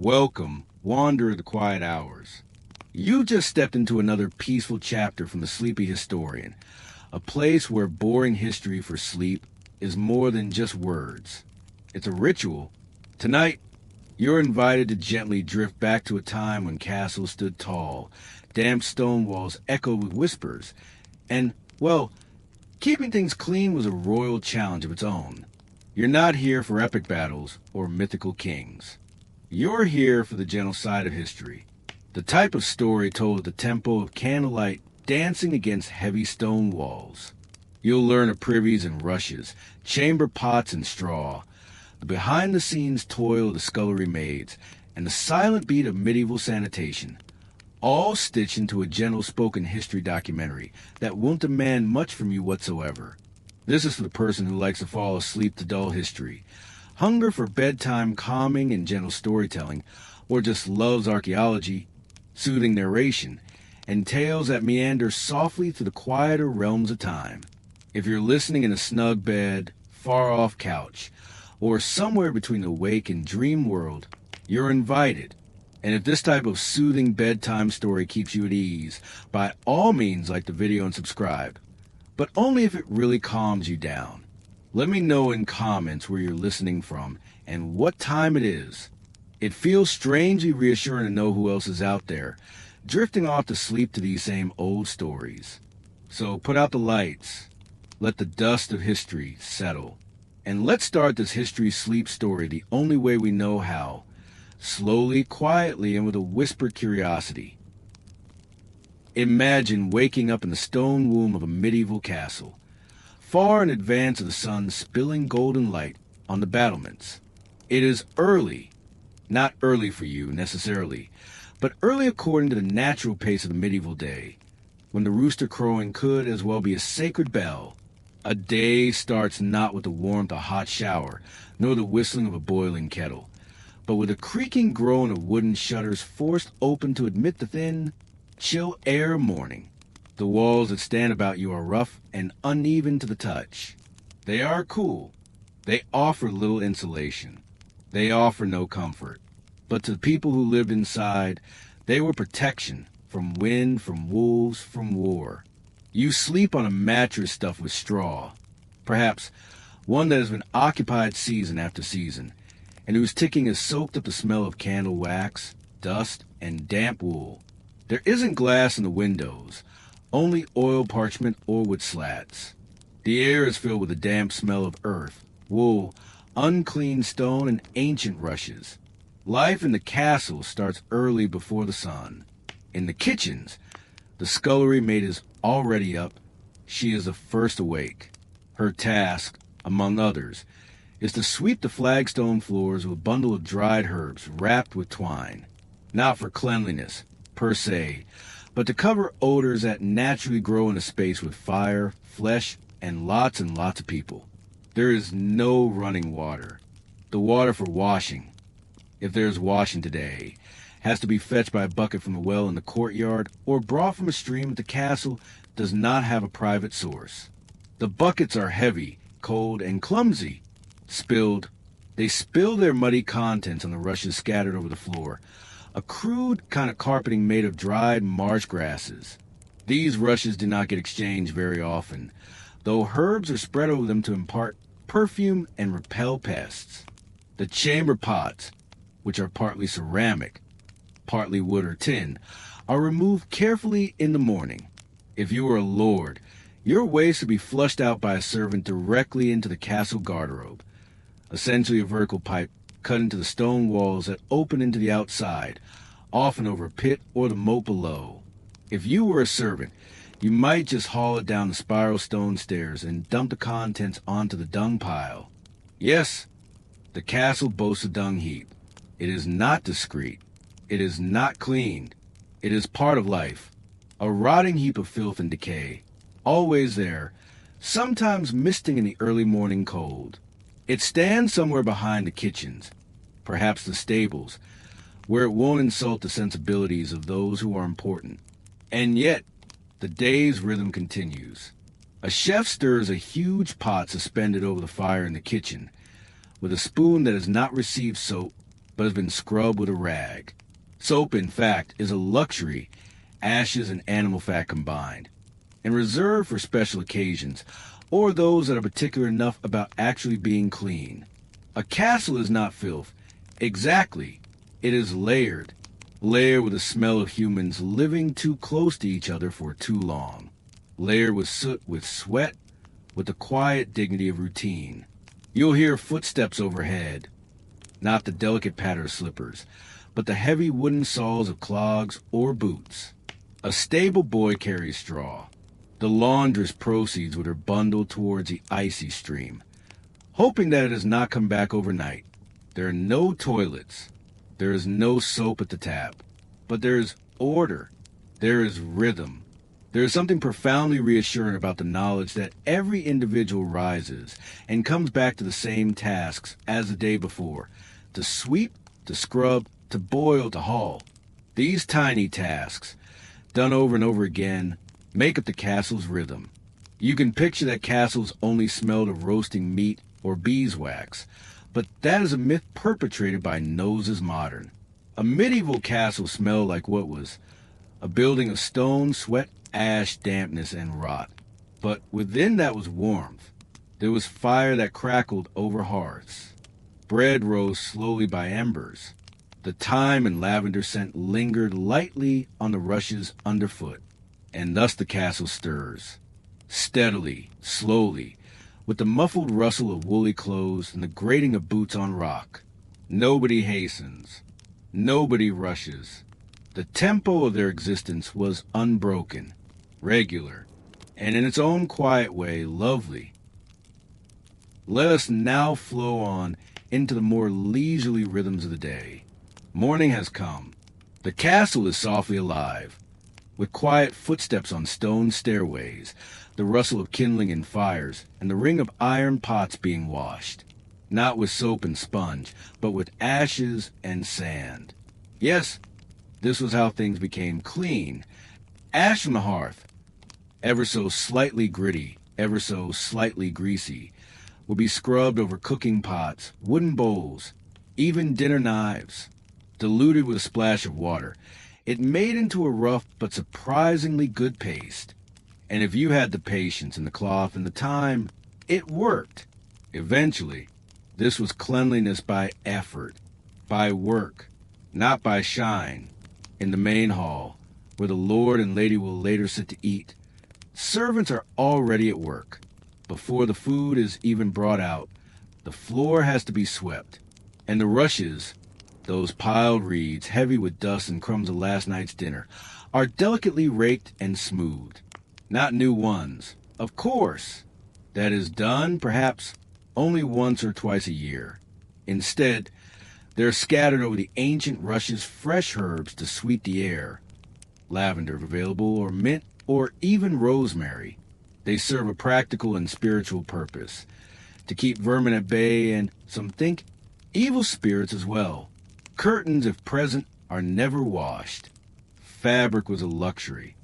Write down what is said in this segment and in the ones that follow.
Welcome, wanderer of the quiet hours. You just stepped into another peaceful chapter from the Sleepy Historian, a place where boring history for sleep is more than just words. It's a ritual. Tonight, you're invited to gently drift back to a time when castles stood tall, damp stone walls echoed with whispers, and, well, keeping things clean was a royal challenge of its own. You're not here for epic battles or mythical kings. You're here for the gentle side of history, the type of story told at the tempo of candlelight dancing against heavy stone walls. You'll learn of privies and rushes, chamber pots and straw, the behind-the-scenes toil of the scullery maids, and the silent beat of medieval sanitation, all stitched into a gentle-spoken history documentary that won't demand much from you whatsoever. This is for the person who likes to fall asleep to dull history, hunger for bedtime calming and gentle storytelling, or just loves archaeology, soothing narration, and tales that meander softly through the quieter realms of time. If you're listening in a snug bed, far-off couch, or somewhere between the wake and dream world, you're invited. And if this type of soothing bedtime story keeps you at ease, by all means like the video and subscribe. But only if it really calms you down. Let me know in comments where you're listening from and what time it is. It feels strangely reassuring to know who else is out there, drifting off to sleep to these same old stories. So put out the lights, let the dust of history settle, and let's start this history sleep story the only way we know how, slowly, quietly, and with a whispered curiosity. Imagine waking up in the stone womb of a medieval castle, far in advance of the sun spilling golden light on the battlements. It is early, not early for you necessarily, but early according to the natural pace of the medieval day, when the rooster crowing could as well be a sacred bell. A day starts not with the warmth of a hot shower, nor the whistling of a boiling kettle, but with a creaking groan of wooden shutters forced open to admit the thin, chill air of morning. The walls that stand about you are rough and uneven to the touch. They are cool. They offer little insulation. They offer no comfort. But to the people who lived inside, they were protection from wind, from wolves, from war. You sleep on a mattress stuffed with straw, perhaps one that has been occupied season after season, and whose ticking has soaked up the smell of candle wax, dust, and damp wool. There isn't glass in the windows, only oil parchment or wood slats. The air is filled with the damp smell of earth, wool, unclean stone, and ancient rushes. Life in the castle starts early before the sun. In the kitchens, the scullery maid is already up. She is the first awake. Her task, among others, is to sweep the flagstone floors with a bundle of dried herbs wrapped with twine, not for cleanliness, per se, but to cover odors that naturally grow in a space with fire, flesh, and lots of people. There is no running water. The water for washing, if there's washing today, has to be fetched by a bucket from a well in the courtyard or brought from a stream at the castle does not have a private source. The buckets are heavy, cold, and clumsy. They spill their muddy contents on the rushes scattered over the floor, a crude kind of carpeting made of dried marsh grasses. These rushes do not get exchanged very often, though herbs are spread over them to impart perfume and repel pests. The chamber pots, which are partly ceramic, partly wood or tin, are removed carefully in the morning. If you are a lord, your waste will be flushed out by a servant directly into the castle garderobe, essentially a vertical pipe cut into the stone walls that open into the outside, often over a pit or the moat below. If you were a servant, you might just haul it down the spiral stone stairs and dump the contents onto the dung pile. Yes, the castle boasts a dung heap. It is not discreet. It is not cleaned. It is part of life. A rotting heap of filth and decay, always there, sometimes misting in the early morning cold. It stands somewhere behind the kitchens, perhaps the stables, where it won't insult the sensibilities of those who are important. And yet, the day's rhythm continues. A chef stirs a huge pot suspended over the fire in the kitchen, with a spoon that has not received soap, but has been scrubbed with a rag. Soap, in fact, is a luxury, ashes and animal fat combined, and reserved for special occasions or those that are particular enough about actually being clean. A castle is not filth. Exactly. It is layered. Layered with the smell of humans living too close to each other for too long. Layered with soot, with sweat, with the quiet dignity of routine. You'll hear footsteps overhead, not the delicate patter of slippers, but the heavy wooden soles of clogs or boots. A stable boy carries straw. The laundress proceeds with her bundle towards the icy stream, hoping that it has not come back overnight. There are no toilets. There is no soap at the tap. But there is order. There is rhythm. There is something profoundly reassuring about the knowledge that every individual rises and comes back to the same tasks as the day before, to sweep, to scrub, to boil, to haul. These tiny tasks, done over and over again, make up the castle's rhythm. You can picture that castles only smelled of roasting meat or beeswax, but that is a myth perpetrated by noses modern. A medieval castle smelled like what was a building of stone, sweat, ash, dampness, and rot. But within that was warmth. There was fire that crackled over hearths. Bread rose slowly by embers. The thyme and lavender scent lingered lightly on the rushes underfoot. And thus the castle stirs. Steadily, slowly, with the muffled rustle of woolly clothes and the grating of boots on rock. Nobody hastens. Nobody rushes. The tempo of their existence was unbroken, regular, and in its own quiet way, lovely. Let us now flow on into the more leisurely rhythms of the day. Morning has come. The castle is softly alive, with quiet footsteps on stone stairways, the rustle of kindling in fires, and the ring of iron pots being washed, not with soap and sponge, but with ashes and sand. Yes, this was how things became clean. Ash from the hearth, ever so slightly gritty, ever so slightly greasy, would be scrubbed over cooking pots, wooden bowls, even dinner knives. Diluted with a splash of water, it made into a rough but surprisingly good paste. And if you had the patience and the cloth and the time, it worked. Eventually, this was cleanliness by effort, by work, not by shine. In the main hall, where the lord and lady will later sit to eat, servants are already at work. Before the food is even brought out, the floor has to be swept, and the rushes, those piled reeds, heavy with dust and crumbs of last night's dinner, are delicately raked and smoothed. Not new ones, of course. That is done, perhaps, only once or twice a year. Instead, they're scattered over the ancient rushes fresh herbs to sweet the air. Lavender if available, or mint, or even rosemary. They serve a practical and spiritual purpose, to keep vermin at bay and, some think, evil spirits as well. Curtains, if present, are never washed. Fabric was a luxury.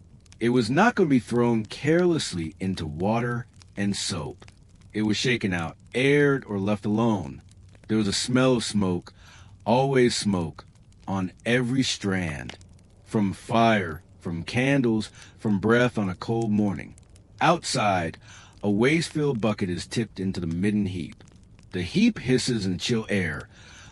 It was not going to be thrown carelessly into water and soap. It was shaken out, aired, or left alone. There was a smell of smoke, always smoke, on every strand. From fire, from candles, from breath on a cold morning. Outside, a waste-filled bucket is tipped into the midden heap. The heap hisses in the chill air,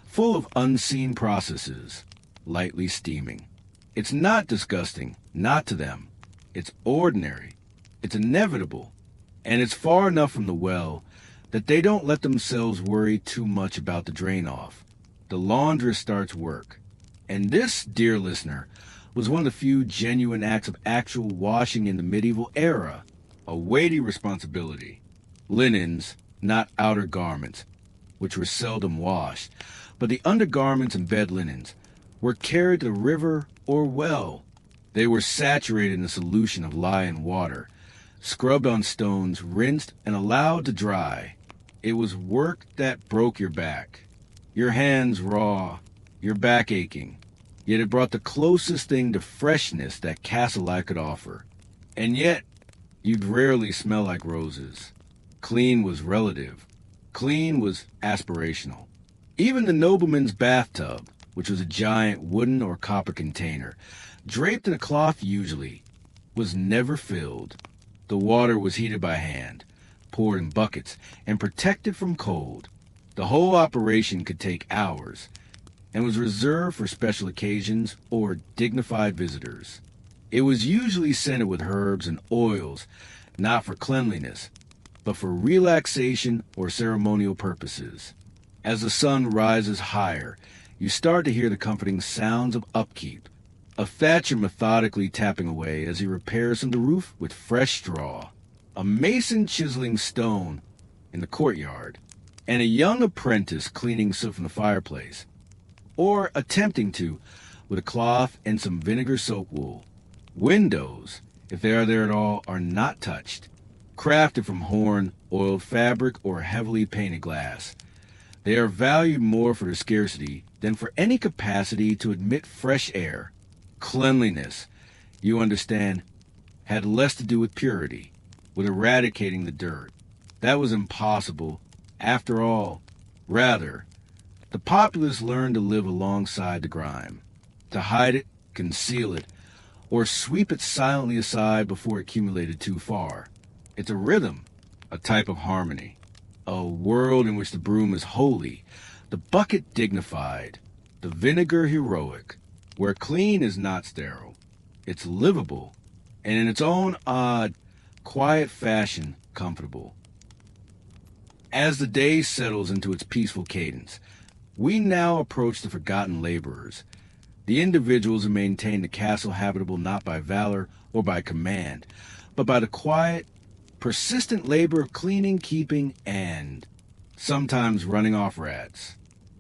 full of unseen processes, lightly steaming. It's not disgusting, not to them. It's ordinary. It's inevitable. And it's far enough from the well that they don't let themselves worry too much about the drain-off. The laundress starts work. And this, dear listener, was one of the few genuine acts of actual washing in the medieval era. A weighty responsibility. Linens, not outer garments, which were seldom washed, but the undergarments and bed linens were carried to the river or well. They were saturated in a solution of lye and water, scrubbed on stones, rinsed, and allowed to dry. It was work that broke your back. Your hands raw, your back aching. Yet it brought the closest thing to freshness that castle life could offer. And yet, you'd rarely smell like roses. Clean was relative. Clean was aspirational. Even the nobleman's bathtub, which was a giant wooden or copper container, draped in a cloth usually, was never filled. The water was heated by hand, poured in buckets, and protected from cold. The whole operation could take hours, and was reserved for special occasions or dignified visitors. It was usually scented with herbs and oils, not for cleanliness, but for relaxation or ceremonial purposes. As the sun rises higher, you start to hear the comforting sounds of upkeep. A thatcher methodically tapping away as he repairs on the roof with fresh straw, a mason chiseling stone in the courtyard, and a young apprentice cleaning soot from the fireplace, or attempting to, with a cloth and some vinegar soap wool. Windows, if they are there at all, are not touched, crafted from horn, oiled fabric, or heavily painted glass. They are valued more for their scarcity than for any capacity to admit fresh air. Cleanliness, you understand, had less to do with purity, with eradicating the dirt. That was impossible, after all. Rather, the populace learned to live alongside the grime, to hide it, conceal it, or sweep it silently aside before it accumulated too far. It's a rhythm, a type of harmony, a world in which the broom is holy, the bucket dignified, the vinegar heroic, where clean is not sterile. It's livable, and in its own odd, quiet fashion, comfortable. As the day settles into its peaceful cadence, we now approach the forgotten laborers, the individuals who maintain the castle habitable not by valor or by command, but by the quiet, persistent labor of cleaning, keeping, and sometimes running off rats.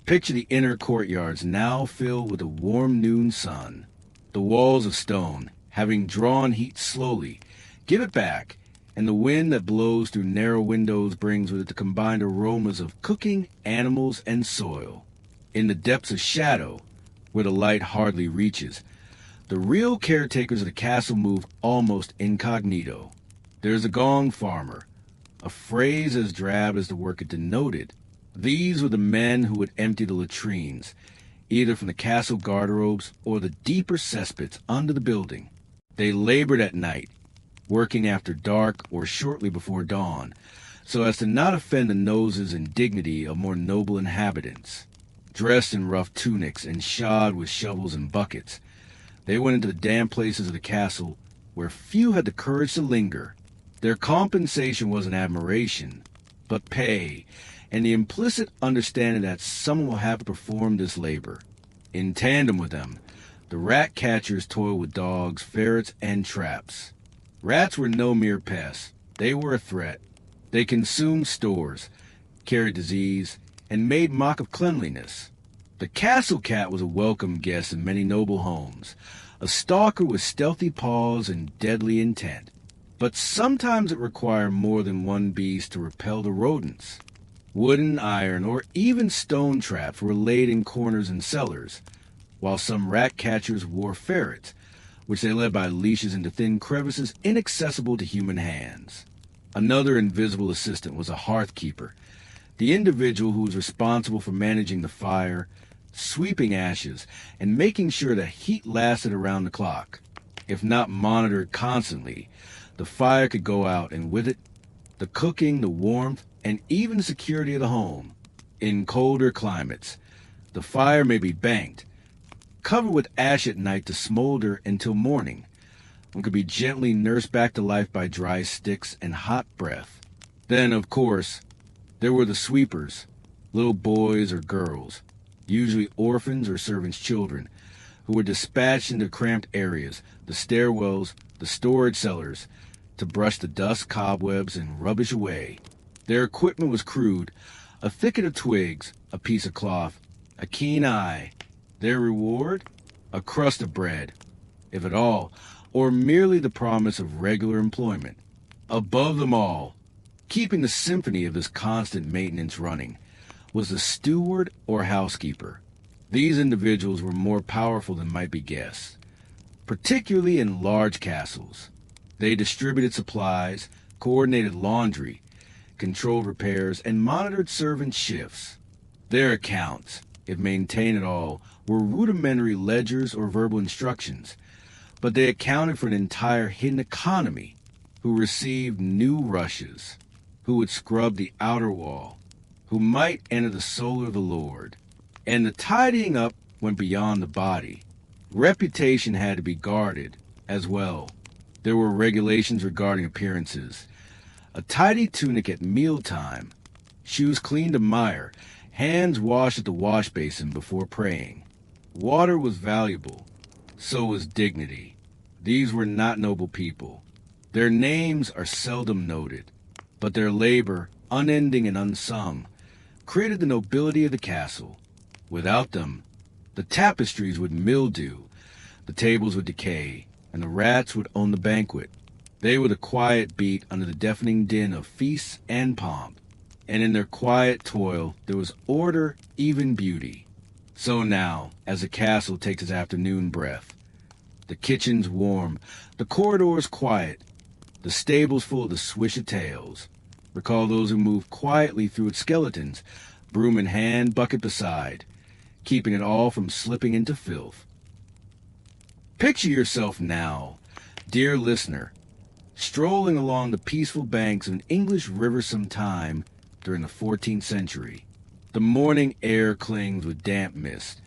Picture the inner courtyards now filled with a warm noon sun. The walls of stone, having drawn heat slowly, give it back, and the wind that blows through narrow windows brings with it the combined aromas of cooking, animals, and soil. In the depths of shadow, where the light hardly reaches, the real caretakers of the castle move almost incognito. There's a gong farmer, a phrase as drab as the work it denoted. These were the men who would empty the latrines, either from the castle garderobes or the deeper cesspits under the building. They labored at night, working after dark or shortly before dawn, so as to not offend the noses and dignity of more noble inhabitants. Dressed in rough tunics and shod with shovels and buckets, they went into the damp places of the castle where few had the courage to linger. Their compensation wasn't admiration, but pay, and the implicit understanding that someone will have to perform this labor. In tandem with them, the rat catchers toiled with dogs, ferrets, and traps. Rats were no mere pests. They were a threat. They consumed stores, carried disease, and made mock of cleanliness. The castle cat was a welcome guest in many noble homes, a stalker with stealthy paws and deadly intent. But sometimes it required more than one beast to repel the rodents. Wooden, iron, or even stone traps were laid in corners and cellars, while some rat catchers wore ferrets, which they led by leashes into thin crevices inaccessible to human hands. Another invisible assistant was a hearth keeper, the individual who was responsible for managing the fire, sweeping ashes, and making sure the heat lasted around the clock. If not monitored constantly, the fire could go out, and with it, the cooking, the warmth, and even the security of the home. In colder climates, the fire may be banked, covered with ash at night to smolder until morning. One could be gently nursed back to life by dry sticks and hot breath. Then, of course, there were the sweepers, little boys or girls, usually orphans or servants' children, who were dispatched into cramped areas, the stairwells, the storage cellars, to brush the dust, cobwebs, and rubbish away. Their equipment was crude, a thicket of twigs, a piece of cloth, a keen eye. Their reward? A crust of bread, if at all, or merely the promise of regular employment. Above them all, keeping the symphony of this constant maintenance running, was the steward or housekeeper. These individuals were more powerful than might be guessed, particularly in large castles. They distributed supplies, coordinated laundry, controlled repairs, and monitored servant shifts. Their accounts, if maintained at all, were rudimentary ledgers or verbal instructions, but they accounted for an entire hidden economy who received new rushes, who would scrub the outer wall, who might enter the soul of the Lord. And the tidying up went beyond the body. Reputation had to be guarded as well. There were regulations regarding appearances. A tidy tunic at mealtime, shoes cleaned of mire, hands washed at the wash basin before praying. Water was valuable, so was dignity. These were not noble people. Their names are seldom noted, but their labor, unending and unsung, created the nobility of the castle. Without them, the tapestries would mildew, the tables would decay, and the rats would own the banquet. They were the quiet beat under the deafening din of feasts and pomp, and in their quiet toil there was order, even beauty. So now, as the castle takes its afternoon breath, the kitchen's warm, the corridors quiet, the stables full of the swish of tails. Recall those who moved quietly through its skeletons, broom in hand, bucket beside, keeping it all from slipping into filth. Picture yourself now, dear listener, strolling along the peaceful banks of an English river sometime during the 14th century. The morning air clings with damp mist,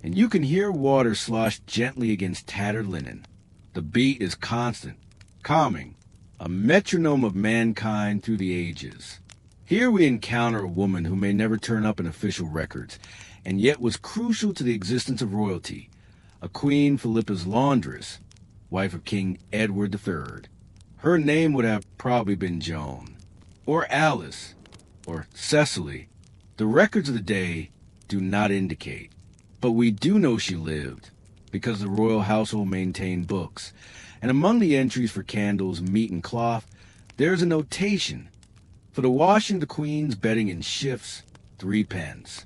and you can hear water slosh gently against tattered linen. The beat is constant, calming, a metronome of mankind through the ages. Here we encounter a woman who may never turn up in official records, and yet was crucial to the existence of royalty, a Queen Philippa's laundress, wife of King Edward III. Her name would have probably been Joan, or Alice, or Cecily. The records of the day do not indicate, but we do know she lived, because the royal household maintained books, and among the entries for candles, meat, and cloth, there is a notation: for the washing of the Queen's bedding in shifts, 3d.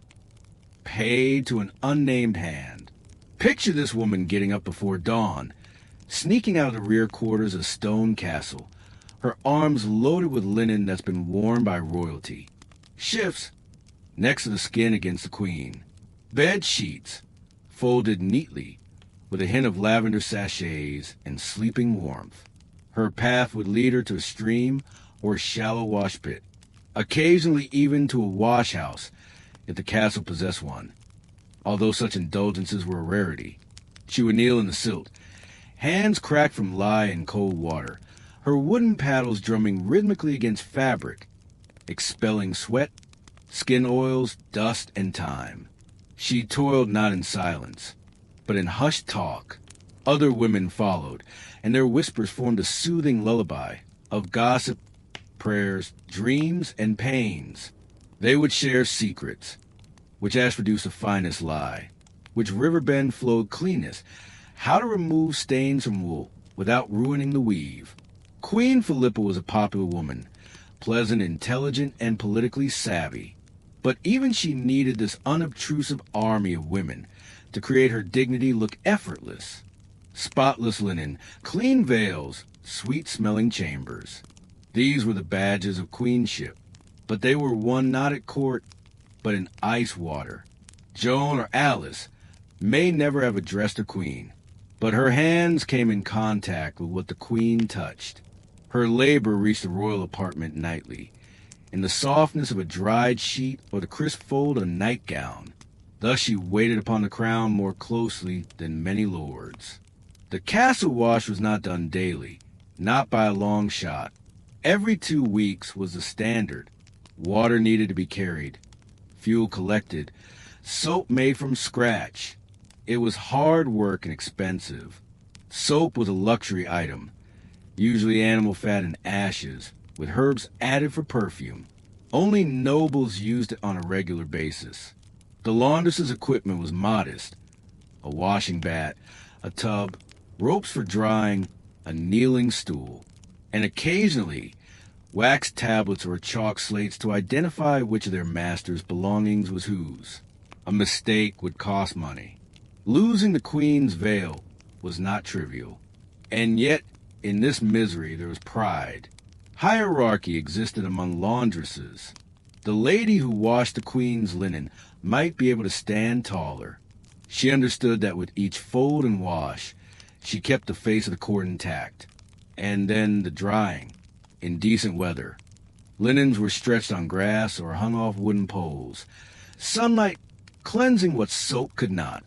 Paid to an unnamed hand. Picture this woman getting up before dawn, sneaking out of the rear quarters of Stone Castle, her arms loaded with linen that's been worn by royalty. Shifts, next to the skin against the Queen. Bed sheets, folded neatly, with a hint of lavender sachets and sleeping warmth. Her path would lead her to a stream or a shallow wash pit, occasionally even to a washhouse, if the castle possessed one. Although such indulgences were a rarity, she would kneel in the silt, hands cracked from lie in cold water, her wooden paddles drumming rhythmically against fabric, expelling sweat, skin oils, dust, and time. She toiled not in silence, but in hushed talk. Other women followed, and their whispers formed a soothing lullaby of gossip, prayers, dreams, and pains. They would share secrets, which ash produced the finest lie, which riverbend flowed cleanest, how to remove stains from wool without ruining the weave. Queen Philippa was a popular woman, pleasant, intelligent, and politically savvy. But even she needed this unobtrusive army of women to create her dignity look effortless. Spotless linen, clean veils, sweet-smelling chambers. These were the badges of queenship, but they were worn not at court, but in ice water. Joan or Alice may never have addressed a queen, but her hands came in contact with what the queen touched. Her labor reached the royal apartment nightly, in the softness of a dried sheet or the crisp fold of a nightgown. Thus she waited upon the crown more closely than many lords. The castle wash was not done daily, not by a long shot. Every 2 weeks was the standard. Water needed to be carried, fuel collected, soap made from scratch. It was hard work and expensive. Soap was a luxury item, usually animal fat and ashes, with herbs added for perfume. Only nobles used it on a regular basis. The laundress's equipment was modest: a washing bat, a tub, ropes for drying, a kneeling stool, and occasionally wax tablets or chalk slates to identify which of their master's belongings was whose. A mistake would cost money. Losing the Queen's veil was not trivial. And yet, in this misery there was pride. Hierarchy existed among laundresses. The lady who washed the queen's linen might be able to stand taller. She understood that with each fold and wash, she kept the face of the court intact. And then the drying. In decent weather, linens were stretched on grass or hung off wooden poles, sunlight cleansing what soap could not.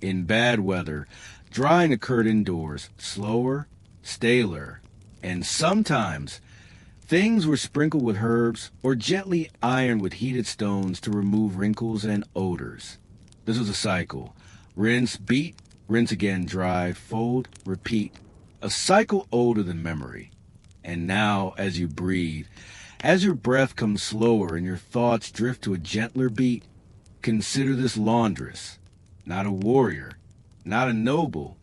In bad weather, drying occurred indoors, slower, staler, and sometimes things were sprinkled with herbs or gently ironed with heated stones to remove wrinkles and odors. This was a cycle. Rinse, beat, rinse again, dry, fold, repeat. A cycle older than memory. And now, as you breathe, as your breath comes slower and your thoughts drift to a gentler beat, consider this laundress, not a warrior, not a noble,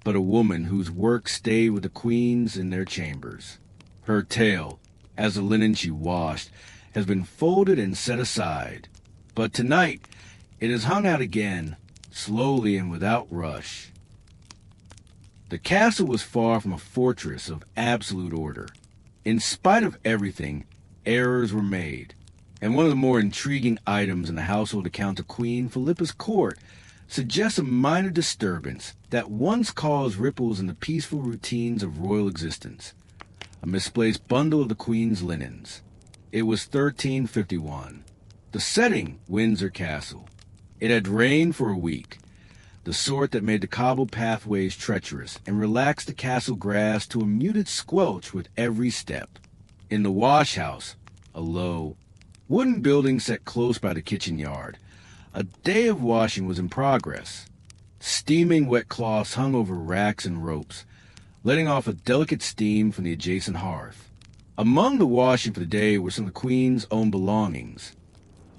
but a woman whose work stayed with the queens in their chambers. Her tale, as the linen she washed, has been folded and set aside. But tonight, it is hung out again, slowly and without rush. The castle was far from a fortress of absolute order. In spite of everything, errors were made, and one of the more intriguing items in the household account of Queen Philippa's court suggests a minor disturbance that once caused ripples in the peaceful routines of royal existence. A misplaced bundle of the Queen's linens. It was 1351. The setting, Windsor Castle. It had rained for a week, the sort that made the cobbled pathways treacherous and relaxed the castle grass to a muted squelch with every step. In the washhouse, a low, wooden building set close by the kitchen yard, a day of washing was in progress. Steaming wet cloths hung over racks and ropes, letting off a delicate steam from the adjacent hearth. Among the washing for the day were some of the Queen's own belongings: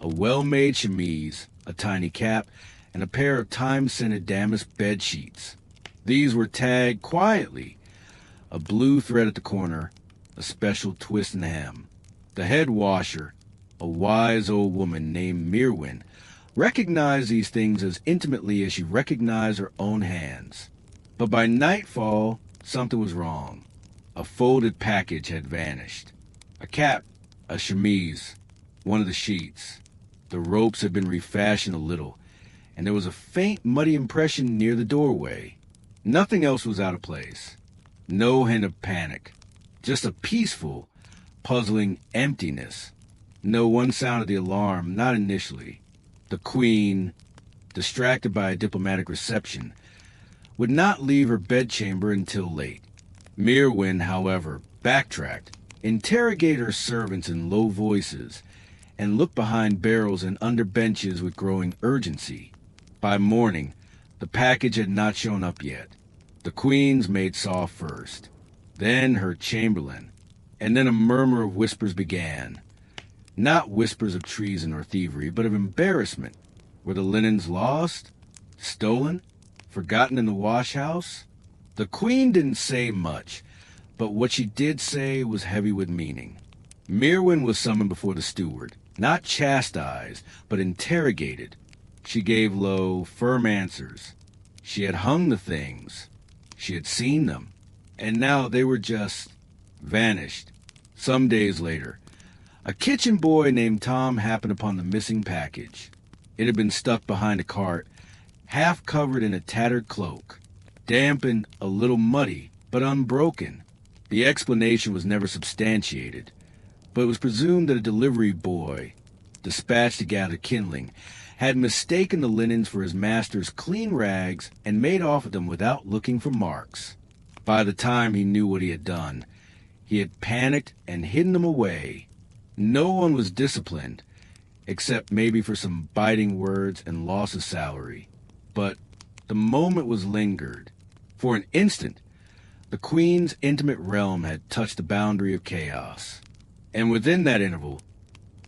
a well-made chemise, a tiny cap, and a pair of time-scented damask bed sheets. These were tagged quietly, a blue thread at the corner, a special twist in the hem. The head washer, a wise old woman named Mirwin, recognized these things as intimately as she recognized her own hands. But by nightfall, something was wrong. A folded package had vanished. A cap, a chemise, one of the sheets. The ropes had been refashioned a little, and there was a faint, muddy impression near the doorway. Nothing else was out of place. No hint of panic. Just a peaceful, puzzling emptiness. No one sounded the alarm, not initially. The Queen, distracted by a diplomatic reception, would not leave her bedchamber until late. Mirwin, however, backtracked, interrogated her servants in low voices, and looked behind barrels and under benches with growing urgency. By morning, the package had not shown up yet. The Queen's maid saw first, then her chamberlain, and then a murmur of whispers began. Not whispers of treason or thievery, but of embarrassment. Were the linens lost? Stolen? Forgotten in the washhouse? The Queen didn't say much, but what she did say was heavy with meaning. Mirwin was summoned before the steward, not chastised, but interrogated. She gave low, firm answers. She had hung the things. She had seen them. And now they were just vanished. Some days later, a kitchen boy named Tom happened upon the missing package. It had been stuck behind a cart, half covered in a tattered cloak, damp and a little muddy, but unbroken. The explanation was never substantiated, but it was presumed that a delivery boy, dispatched to gather kindling, had mistaken the linens for his master's clean rags and made off with them without looking for marks. By the time he knew what he had done, he had panicked and hidden them away. No one was disciplined, except maybe for some biting words and loss of salary. But the moment was lingered. For an instant, the Queen's intimate realm had touched the boundary of chaos. And within that interval,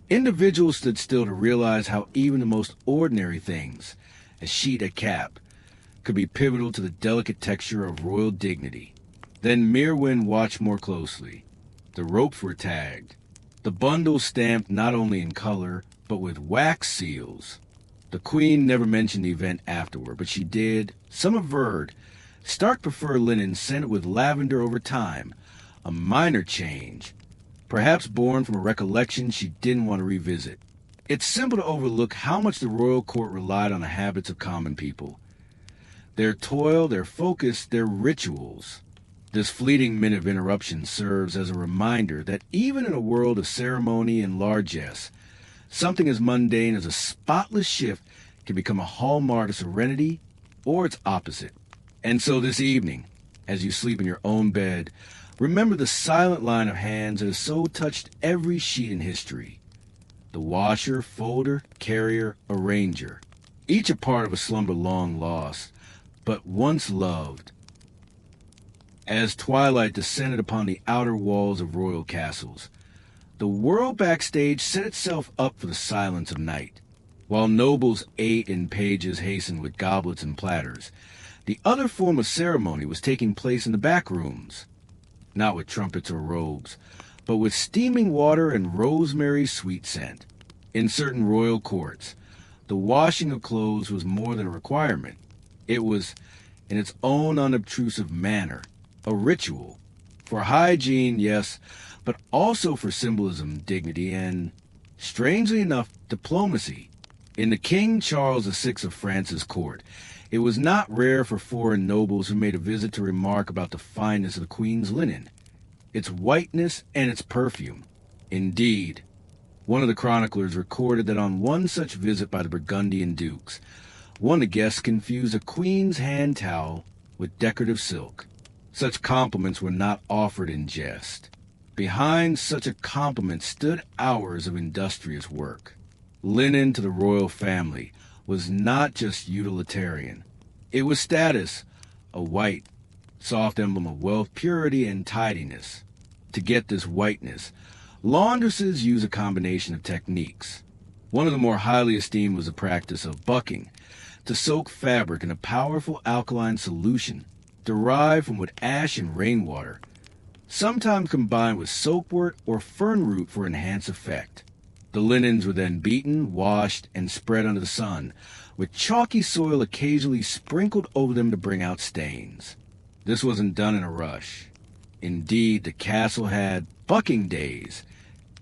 individuals stood still to realize how even the most ordinary things, a sheet, a cap, could be pivotal to the delicate texture of royal dignity. Then Mirwin watched more closely. The ropes were tagged. The bundle stamped not only in color, but with wax seals. The Queen never mentioned the event afterward, but she did, some averred, Stark preferred linen scented with lavender over time, a minor change, perhaps born from a recollection she didn't want to revisit. It's simple to overlook how much the royal court relied on the habits of common people. Their toil, their focus, their rituals. This fleeting minute of interruption serves as a reminder that even in a world of ceremony and largesse, something as mundane as a spotless shift can become a hallmark of serenity or its opposite. And so this evening, as you sleep in your own bed, remember the silent line of hands that has so touched every sheet in history. The washer, folder, carrier, arranger, each a part of a slumber long lost, but once loved. As twilight descended upon the outer walls of royal castles, the world backstage set itself up for the silence of night. While nobles ate and pages hastened with goblets and platters, the other form of ceremony was taking place in the back rooms, not with trumpets or robes, but with steaming water and rosemary's sweet scent. In certain royal courts, the washing of clothes was more than a requirement. It was, in its own unobtrusive manner, a ritual. For hygiene, yes, but also for symbolism, dignity, and, strangely enough, diplomacy. In the King Charles VI of France's court, it was not rare for foreign nobles who made a visit to remark about the fineness of the Queen's linen, its whiteness, and its perfume. Indeed, one of the chroniclers recorded that on one such visit by the Burgundian dukes, one of the guests confused a queen's hand towel with decorative silk. Such compliments were not offered in jest. Behind such a compliment stood hours of industrious work. Linen to the royal family was not just utilitarian. It was status, a white, soft emblem of wealth, purity, and tidiness. To get this whiteness, laundresses use a combination of techniques. One of the more highly esteemed was the practice of bucking, to soak fabric in a powerful alkaline solution derived from wood ash and rainwater, sometimes combined with soapwort or fern root for enhanced effect. The linens were then beaten, washed, and spread under the sun, with chalky soil occasionally sprinkled over them to bring out stains. This wasn't done in a rush. Indeed, the castle had bucking days,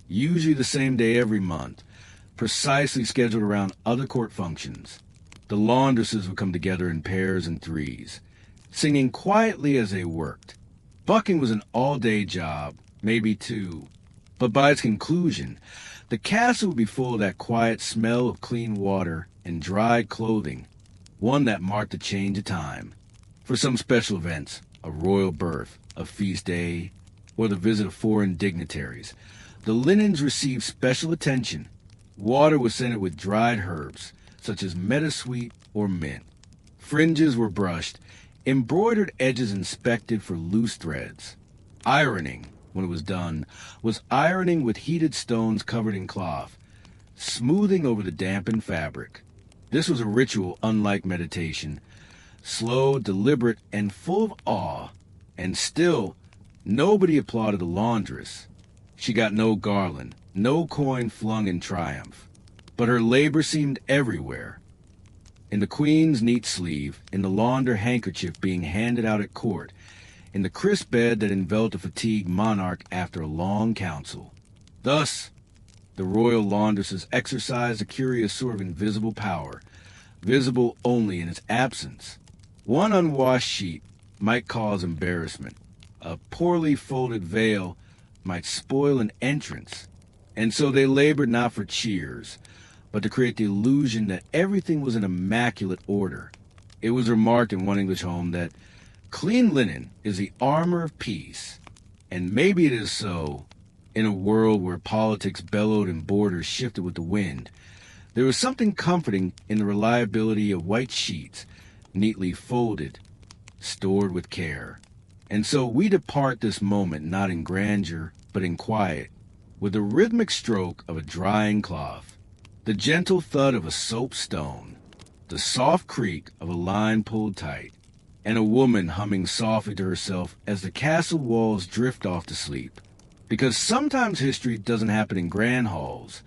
usually the same day every month, precisely scheduled around other court functions. The laundresses would come together in pairs and threes, singing quietly as they worked. Bucking was an all-day job, maybe two, but by its conclusion, the castle would be full of that quiet smell of clean water and dried clothing, one that marked the change of time. For some special events, a royal birth, a feast day, or the visit of foreign dignitaries, the linens received special attention. Water was scented with dried herbs, such as meadowsweet or mint. Fringes were brushed, embroidered edges inspected for loose threads. Ironing, when it was done, was ironing with heated stones covered in cloth, smoothing over the dampened fabric. This was a ritual unlike meditation, slow, deliberate, and full of awe. And still, nobody applauded the laundress. She got no garland, no coin flung in triumph. But her labor seemed everywhere. In the queen's neat sleeve, in the laundered handkerchief being handed out at court, in the crisp bed that enveloped a fatigued monarch after a long council. Thus, the royal laundresses exercised a curious sort of invisible power, visible only in its absence. One unwashed sheet might cause embarrassment. A poorly folded veil might spoil an entrance. And so they labored not for cheers, but to create the illusion that everything was in immaculate order. It was remarked in one English home that clean linen is the armor of peace, and maybe it is so. In a world where politics bellowed and borders shifted with the wind, there was something comforting in the reliability of white sheets, neatly folded, stored with care. And so we depart this moment not in grandeur, but in quiet, with the rhythmic stroke of a drying cloth, the gentle thud of a soapstone, the soft creak of a line pulled tight, and a woman humming softly to herself as the castle walls drift off to sleep. Because sometimes history doesn't happen in grand halls,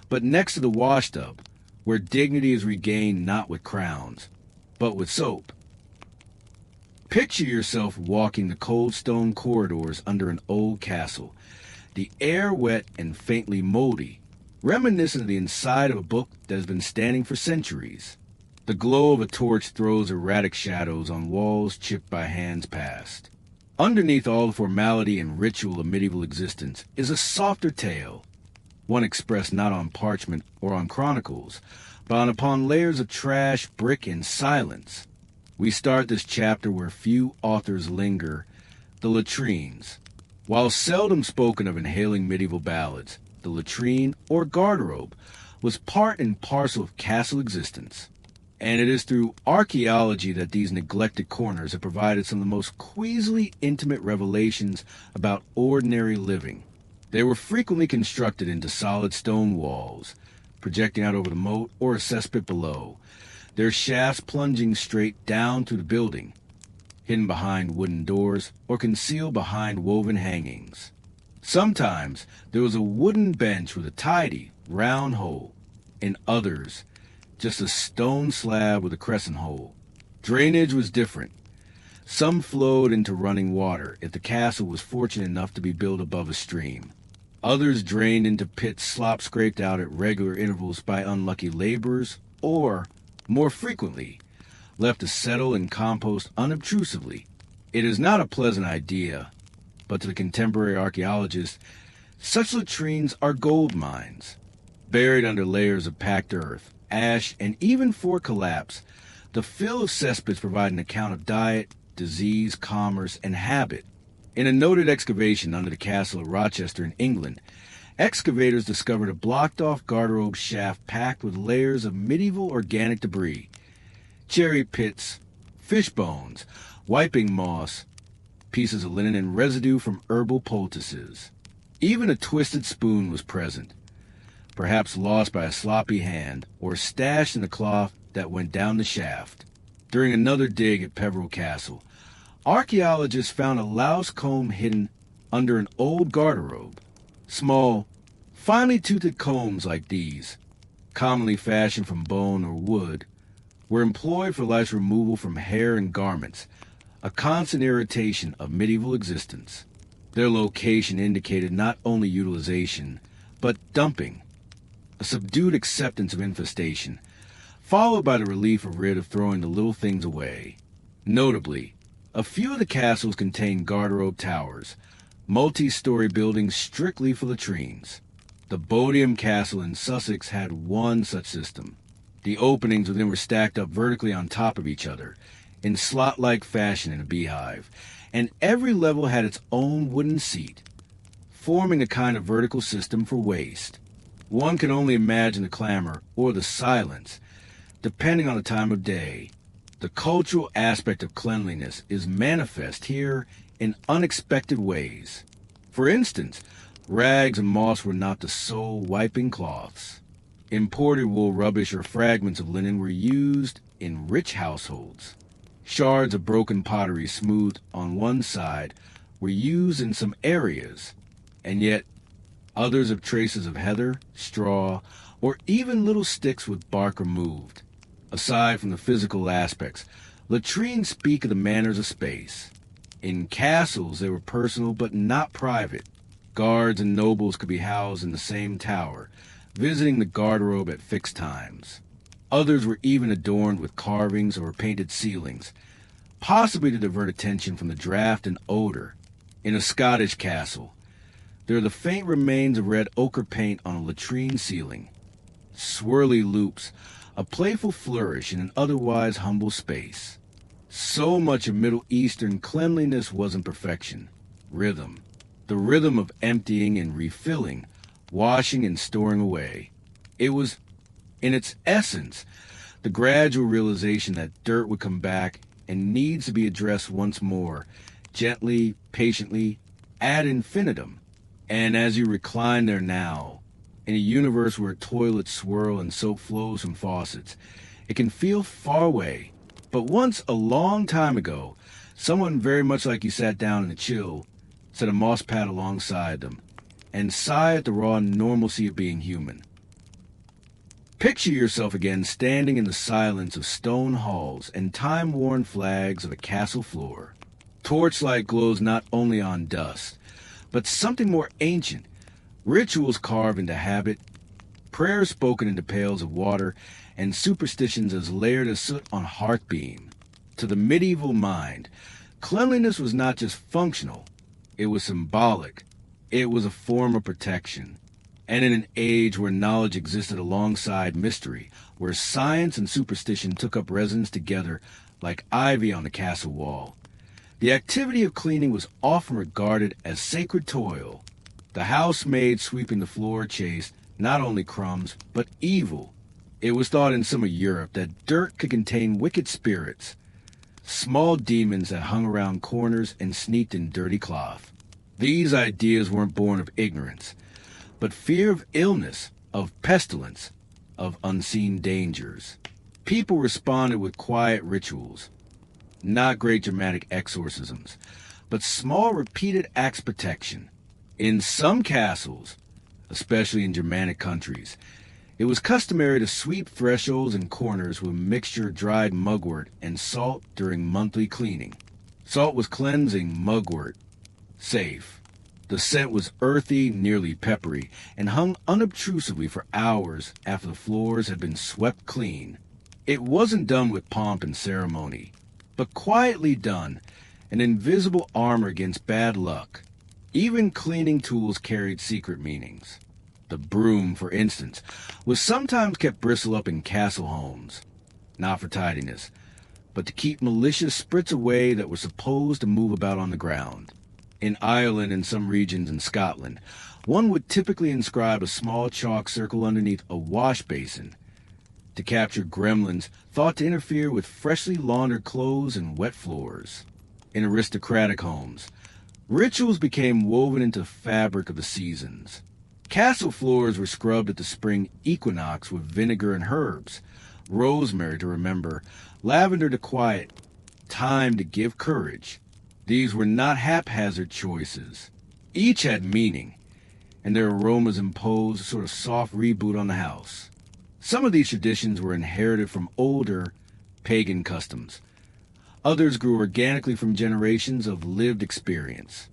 but next to the washtub, where dignity is regained not with crowns, but with soap. Picture yourself walking the cold stone corridors under an old castle, the air wet and faintly moldy, reminiscent of the inside of a book that has been standing for centuries. The glow of a torch throws erratic shadows on walls chipped by hands past. Underneath all the formality and ritual of medieval existence is a softer tale, one expressed not on parchment or on chronicles, but upon layers of trash, brick, and silence. We start this chapter where few authors linger, the latrines. While seldom spoken of in hailing medieval ballads, the latrine, or garderobe, was part and parcel of castle existence. And it is through archaeology that these neglected corners have provided some of the most queasily intimate revelations about ordinary living. They were frequently constructed into solid stone walls, projecting out over the moat or a cesspit below, their shafts plunging straight down through the building, hidden behind wooden doors or concealed behind woven hangings. Sometimes there was a wooden bench with a tidy, round hole. In others, just a stone slab with a crescent hole. Drainage was different. Some flowed into running water if the castle was fortunate enough to be built above a stream. Others drained into pits slop-scraped out at regular intervals by unlucky laborers, or, more frequently, left to settle and compost unobtrusively. It is not a pleasant idea, but to the contemporary archaeologist, such latrines are gold mines. Buried under layers of packed earth, ash, and even for collapse, the fill of cesspits provide an account of diet, disease, commerce, and habit. In a noted excavation under the castle of Rochester in England, excavators discovered a blocked-off garderobe shaft packed with layers of medieval organic debris, cherry pits, fish bones, wiping moss, pieces of linen, and residue from herbal poultices. Even a twisted spoon was present, perhaps lost by a sloppy hand or stashed in the cloth that went down the shaft. During another dig at Peveril Castle, archaeologists found a louse comb hidden under an old garderobe. Small, finely toothed combs like these, commonly fashioned from bone or wood, were employed for life's removal from hair and garments, a constant irritation of medieval existence. Their location indicated not only utilization, but dumping, a subdued acceptance of infestation, followed by the relief of rid of throwing the little things away. Notably, a few of the castles contained garderobe towers, multi-story buildings strictly for latrines. The Bodiam Castle in Sussex had one such system. The openings within were stacked up vertically on top of each other, in slot-like fashion in a beehive, and every level had its own wooden seat, forming a kind of vertical system for waste. One can only imagine the clamor or the silence, depending on the time of day. The cultural aspect of cleanliness is manifest here in unexpected ways. For instance, rags and moss were not the sole wiping cloths. Imported wool rubbish or fragments of linen were used in rich households. Shards of broken pottery smoothed on one side were used in some areas, and yet others of traces of heather, straw, or even little sticks with bark removed. Aside from the physical aspects, latrines speak of the manners of space. In castles, they were personal but not private. Guards and nobles could be housed in the same tower, visiting the garderobe at fixed times. Others were even adorned with carvings or painted ceilings, possibly to divert attention from the draught and odor. In a Scottish castle, there are the faint remains of red ochre paint on a latrine ceiling. Swirly loops, a playful flourish in an otherwise humble space. So much of Middle Eastern cleanliness wasn't perfection. Rhythm. The rhythm of emptying and refilling, washing and storing away. It was, in its essence, the gradual realization that dirt would come back and needs to be addressed once more, gently, patiently, ad infinitum. And as you recline there now, in a universe where toilets swirl and soap flows from faucets, it can feel far away. But once, a long time ago, someone very much like you sat down in a chill, set a moss pad alongside them, and sigh at the raw normalcy of being human. Picture yourself again standing in the silence of stone halls and time-worn flags of a castle floor. Torchlight glows not only on dust, but something more ancient, rituals carved into habit, prayers spoken into pails of water, and superstitions as layered as soot on hearthbeam. To the medieval mind, cleanliness was not just functional, it was symbolic. It was a form of protection. And in an age where knowledge existed alongside mystery, where science and superstition took up residence together like ivy on the castle wall, the activity of cleaning was often regarded as sacred toil. The housemaid sweeping the floor chased not only crumbs, but evil. It was thought in some of Europe that dirt could contain wicked spirits, small demons that hung around corners and sneaked in dirty cloth. These ideas weren't born of ignorance, but fear of illness, of pestilence, of unseen dangers. People responded with quiet rituals, not great dramatic exorcisms, but small repeated acts of protection. In some castles, especially in Germanic countries, it was customary to sweep thresholds and corners with a mixture of dried mugwort and salt during monthly cleaning. Salt was cleansing, mugwort safe. The scent was earthy, nearly peppery, and hung unobtrusively for hours after the floors had been swept clean. It wasn't done with pomp and ceremony, but quietly done, an invisible armor against bad luck. Even cleaning tools carried secret meanings. The broom, for instance, was sometimes kept bristle up in castle homes, not for tidiness, but to keep malicious spirits away that were supposed to move about on the ground. In Ireland and some regions in Scotland, one would typically inscribe a small chalk circle underneath a wash basin to capture gremlins thought to interfere with freshly laundered clothes and wet floors. In aristocratic homes, rituals became woven into the fabric of the seasons. Castle floors were scrubbed at the spring equinox with vinegar and herbs, rosemary to remember, lavender to quiet, thyme to give courage. These were not haphazard choices. Each had meaning, and their aromas imposed a sort of soft reboot on the house. Some of these traditions were inherited from older pagan customs. Others grew organically from generations of lived experience.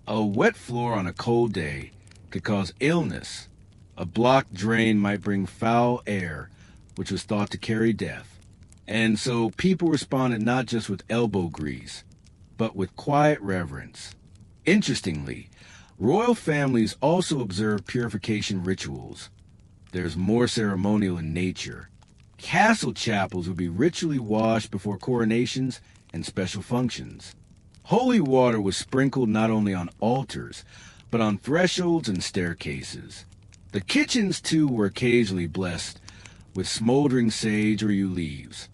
A wet floor on a cold day could cause illness. A blocked drain might bring foul air, which was thought to carry death. And so people responded not just with elbow grease, but with quiet reverence. Interestingly, royal families also observed purification rituals. There's more ceremonial in nature. Castle chapels would be ritually washed before coronations and special functions. Holy water was sprinkled not only on altars, but on thresholds and staircases. The kitchens, too, were occasionally blessed with smoldering sage or yew leaves,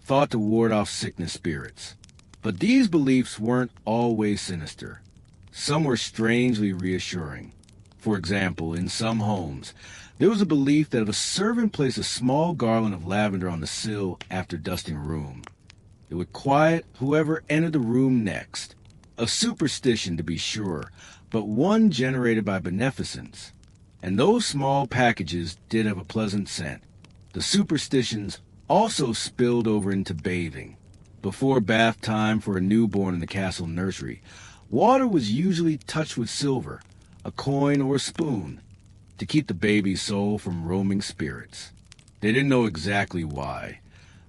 thought to ward off sickness spirits. But these beliefs weren't always sinister. Some were strangely reassuring. For example, in some homes, there was a belief that if a servant placed a small garland of lavender on the sill after dusting a room, it would quiet whoever entered the room next. A superstition, to be sure, but one generated by beneficence. And those small packages did have a pleasant scent. The superstitions also spilled over into bathing. Before bath time for a newborn in the castle nursery, water was usually touched with silver, a coin or a spoon, to keep the baby's soul from roaming spirits. They didn't know exactly why,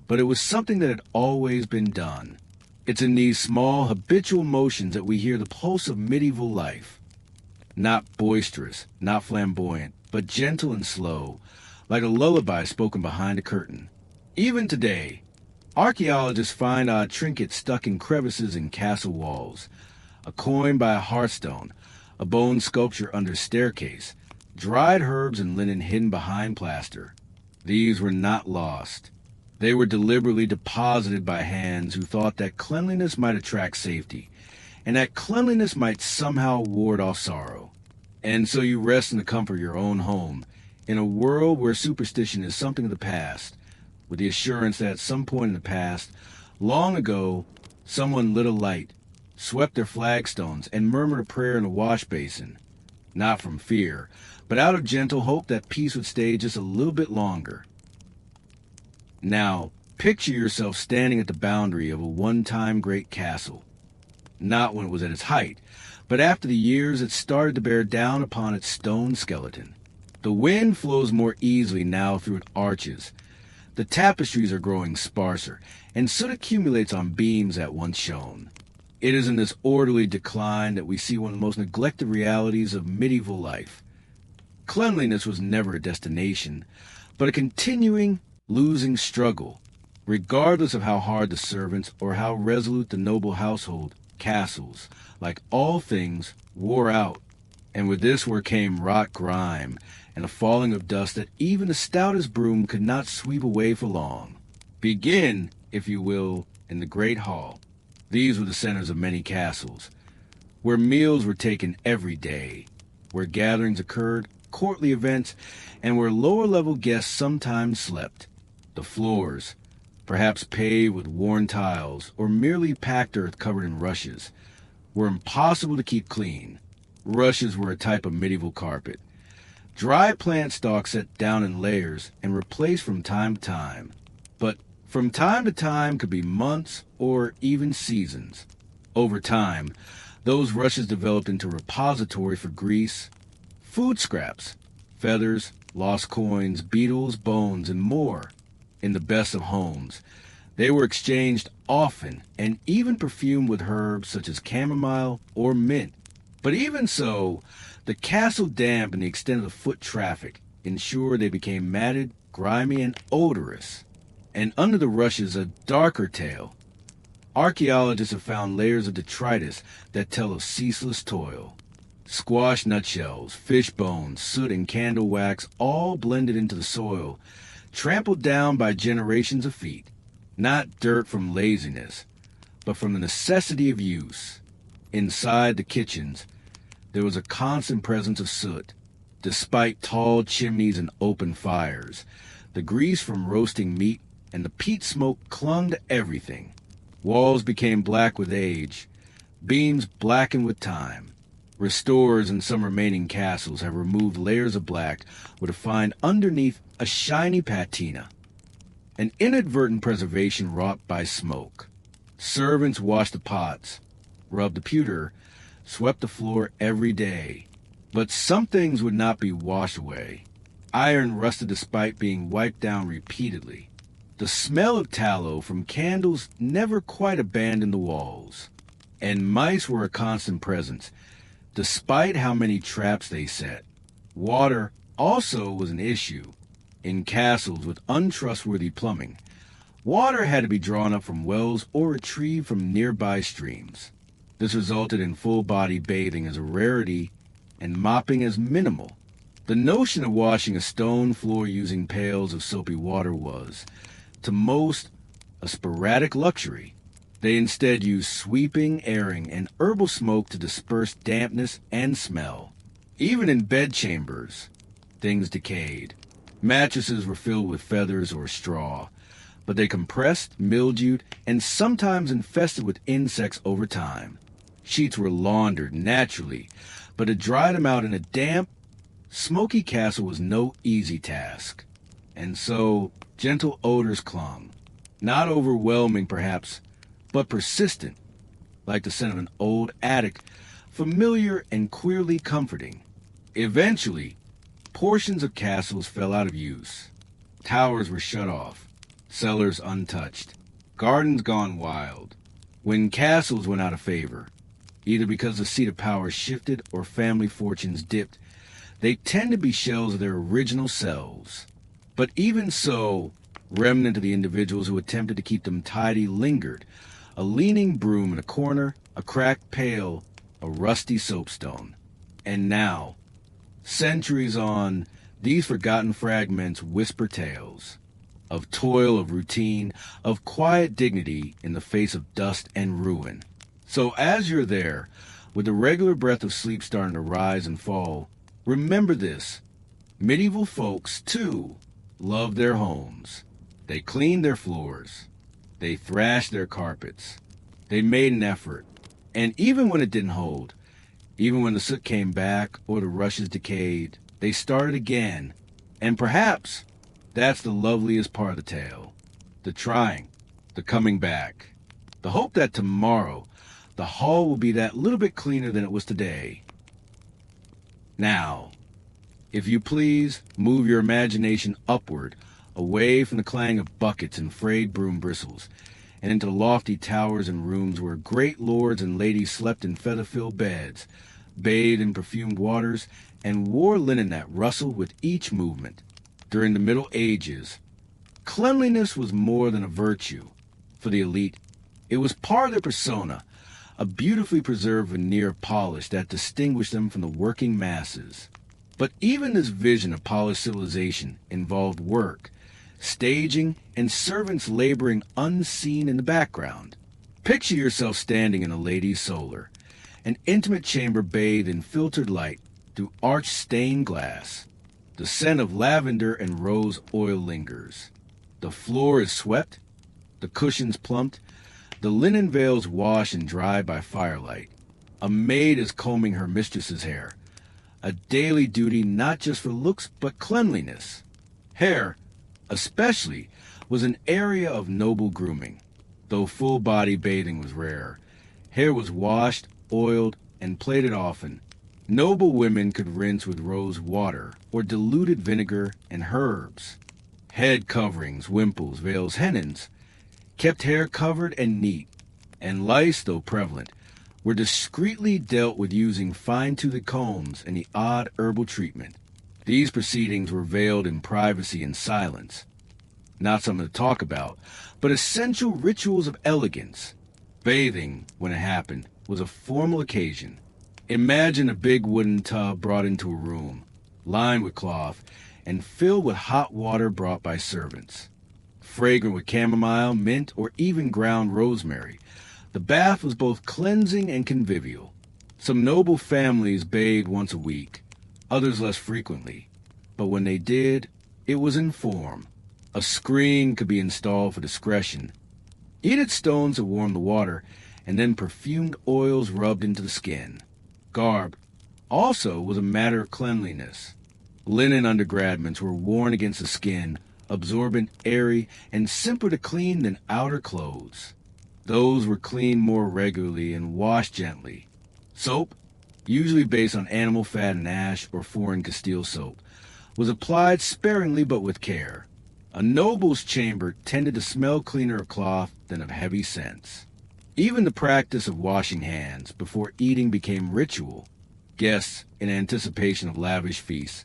but it was something that had always been done. It's in these small, habitual motions that we hear the pulse of medieval life. Not boisterous, not flamboyant, but gentle and slow, like a lullaby spoken behind a curtain. Even today, archaeologists find odd trinkets stuck in crevices in castle walls, a coin by a hearthstone, a bone sculpture under a staircase, dried herbs and linen hidden behind plaster. These were not lost. They were deliberately deposited by hands who thought that cleanliness might attract safety, and that cleanliness might somehow ward off sorrow. And so you rest in the comfort of your own home, in a world where superstition is something of the past, with the assurance that at some point in the past, long ago, someone lit a light, swept their flagstones, and murmured a prayer in a wash basin, not from fear, but out of gentle hope that peace would stay just a little bit longer. Now, picture yourself standing at the boundary of a one-time great castle, not when it was at its height, but after the years it started to bear down upon its stone skeleton. The wind flows more easily now through its arches. The tapestries are growing sparser, and soot accumulates on beams that once shone. It is in this orderly decline that we see one of the most neglected realities of medieval life. Cleanliness was never a destination, but a continuing, losing struggle, regardless of how hard the servants or how resolute the noble household. Castles, like all things, wore out, and with this where came rot grime, and a falling of dust that even the stoutest broom could not sweep away for long. Begin, if you will, in the great hall. These were the centers of many castles, where meals were taken every day, where gatherings occurred, courtly events, and where lower-level guests sometimes slept. The floors, perhaps paved with worn tiles or merely packed earth covered in rushes, were impossible to keep clean. Rushes were a type of medieval carpet. Dry plant stalks set down in layers and replaced from time to time. But from time to time could be months or even seasons. Over time, those rushes developed into a repository for grease, food scraps, feathers, lost coins, beetles, bones, and more. In the best of homes, they were exchanged often and even perfumed with herbs such as chamomile or mint. But even so, the castle damp and the extent of the foot traffic ensured they became matted, grimy, and odorous. And under the rushes, a darker tale. Archaeologists have found layers of detritus that tell of ceaseless toil. Squash nutshells, fish bones, soot, and candle wax all blended into the soil, trampled down by generations of feet. Not dirt from laziness, but from the necessity of use. Inside the kitchens, there was a constant presence of soot. Despite tall chimneys and open fires, the grease from roasting meat and the peat smoke clung to everything. Walls became black with age, beams blackened with time. Restorers in some remaining castles have removed layers of black to find underneath a shiny patina, an inadvertent preservation wrought by smoke. Servants washed the pots, rubbed the pewter, swept the floor every day. But some things would not be washed away. Iron rusted despite being wiped down repeatedly. The smell of tallow from candles never quite abandoned the walls. And mice were a constant presence, despite how many traps they set. Water also was an issue. In castles with untrustworthy plumbing, water had to be drawn up from wells or retrieved from nearby streams. This resulted in full-body bathing as a rarity and mopping as minimal. The notion of washing a stone floor using pails of soapy water was, to most, a sporadic luxury. They instead used sweeping, airing, and herbal smoke to disperse dampness and smell. Even in bedchambers, things decayed. Mattresses were filled with feathers or straw, but they compressed, mildewed, and sometimes infested with insects over time. Sheets were laundered naturally, but to dry them out in a damp, smoky castle was no easy task. And so, gentle odors clung, not overwhelming perhaps, but persistent, like the scent of an old attic, familiar and queerly comforting. Eventually, portions of castles fell out of use. Towers were shut off, cellars untouched, gardens gone wild. When castles went out of favor, either because the seat of power shifted or family fortunes dipped, they tend to be shells of their original selves. But even so, remnant of the individuals who attempted to keep them tidy lingered, a leaning broom in a corner, a cracked pail, a rusty soapstone. And now, centuries on, these forgotten fragments whisper tales of toil, of routine, of quiet dignity in the face of dust and ruin. So as you're there, with the regular breath of sleep starting to rise and fall, remember this. Medieval folks, too, loved their homes. They cleaned their floors. They thrashed their carpets. They made an effort. And even when it didn't hold, even when the soot came back or the rushes decayed, they started again. And perhaps that's the loveliest part of the tale. The trying, the coming back. The hope that tomorrow the hall will be that little bit cleaner than it was today. Now, If you please, move your imagination upward, away from the clang of buckets and frayed broom bristles, and into the lofty towers and rooms where great lords and ladies slept in feather-filled beds, bathed in perfumed waters, and wore linen that rustled with each movement. During the Middle Ages, cleanliness was more than a virtue. For the elite, it was part of their persona, a beautifully preserved veneer of polish that distinguished them from the working masses. But even this vision of polished civilization involved work, staging, and servants laboring unseen in the background. Picture yourself standing in a lady's solar, an intimate chamber bathed in filtered light through arched stained glass. The scent of lavender and rose oil lingers. The floor is swept, the cushions plumped, the linen veils washed and dried by firelight. A maid is combing her mistress's hair, a daily duty not just for looks but cleanliness. Hair, especially, was an area of noble grooming. Though full-body bathing was rare, hair was washed, oiled, and plaited often. Noble women could rinse with rose water or diluted vinegar and herbs. Head coverings, wimples, veils, hennins kept hair covered and neat, and lice, though prevalent, were discreetly dealt with using fine-toothed combs and the odd herbal treatment. These proceedings were veiled in privacy and silence. Not something to talk about, but essential rituals of elegance. Bathing, when it happened, was a formal occasion. Imagine a big wooden tub brought into a room, lined with cloth, and filled with hot water brought by servants. Fragrant with chamomile, mint, or even ground rosemary, the bath was both cleansing and convivial. Some noble families bathed once a week, others less frequently, but when they did, it was in form. A screen could be installed for discretion. Heated stones to warm the water, and then perfumed oils rubbed into the skin. Garb also was a matter of cleanliness. Linen undergarments were worn against the skin, absorbent, airy, and simpler to clean than outer clothes. Those were cleaned more regularly and washed gently. Soap, usually based on animal fat and ash or foreign Castile soap, was applied sparingly but with care. A noble's chamber tended to smell cleaner of cloth than of heavy scents. Even the practice of washing hands before eating became ritual. Guests, in anticipation of lavish feasts,